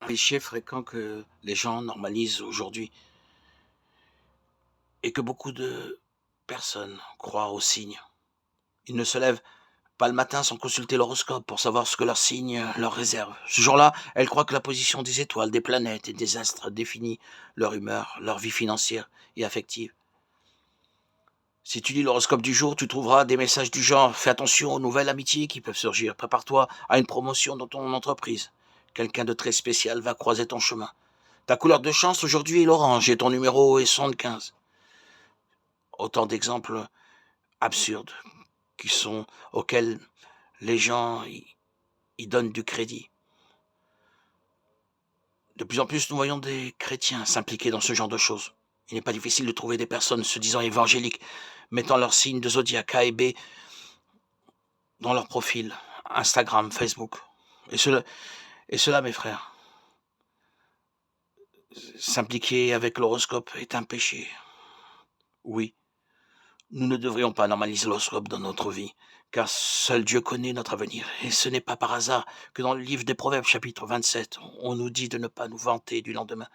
Un cliché fréquent que les gens normalisent aujourd'hui et que beaucoup de personnes croient aux signes. Ils ne se lèvent pas le matin sans consulter l'horoscope pour savoir ce que leur signe leur réserve. Ce jour-là, elles croient que la position des étoiles, des planètes et des astres définit leur humeur, leur vie financière et affective. Si tu lis l'horoscope du jour, tu trouveras des messages du genre: fais attention aux nouvelles amitiés qui peuvent surgir, prépare-toi à une promotion dans ton entreprise. Quelqu'un de très spécial va croiser ton chemin. Ta couleur de chance aujourd'hui est l'orange et ton numéro est 75. Autant d'exemples absurdes qui sont auxquels les gens y donnent du crédit. De plus en plus, nous voyons des chrétiens s'impliquer dans ce genre de choses. Il n'est pas difficile de trouver des personnes se disant évangéliques, mettant leurs signes de zodiaque A et B dans leur profil Instagram, Facebook. Et cela, mes frères, s'impliquer avec l'horoscope est un péché. Oui, nous ne devrions pas normaliser l'horoscope dans notre vie, car seul Dieu connaît notre avenir. Et ce n'est pas par hasard que dans le livre des Proverbes, chapitre 27, on nous dit de ne pas nous vanter du lendemain,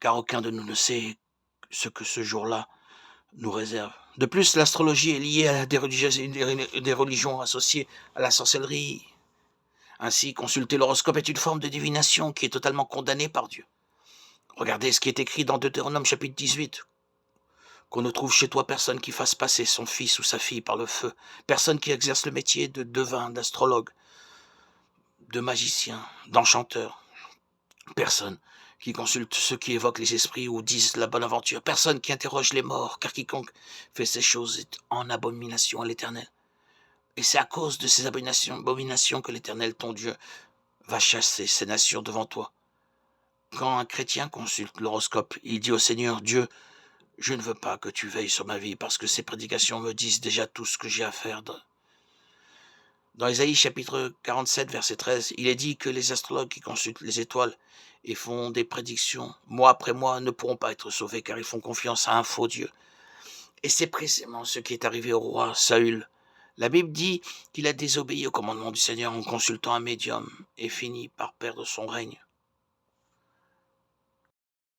car aucun de nous ne sait ce que ce jour-là nous réserve. De plus, l'astrologie est liée à des religions associées à la sorcellerie. Ainsi, consulter l'horoscope est une forme de divination qui est totalement condamnée par Dieu. Regardez ce qui est écrit dans Deutéronome chapitre 18. Qu'on ne trouve chez toi personne qui fasse passer son fils ou sa fille par le feu, personne qui exerce le métier de devin, d'astrologue, de magicien, d'enchanteur, personne qui consulte ceux qui évoquent les esprits ou disent la bonne aventure, personne qui interroge les morts, car quiconque fait ces choses est en abomination à l'Éternel. Et c'est à cause de ces abominations que l'Éternel, ton Dieu, va chasser ces nations devant toi. Quand un chrétien consulte l'horoscope, il dit au Seigneur: Dieu, je ne veux pas que tu veilles sur ma vie parce que ces prédications me disent déjà tout ce que j'ai à faire. Dans Ésaïe chapitre 47, verset 13, il est dit que les astrologues qui consultent les étoiles et font des prédictions, mois après mois, ne pourront pas être sauvés car ils font confiance à un faux Dieu. Et c'est précisément ce qui est arrivé au roi Saül. La Bible dit qu'il a désobéi au commandement du Seigneur en consultant un médium et finit par perdre son règne.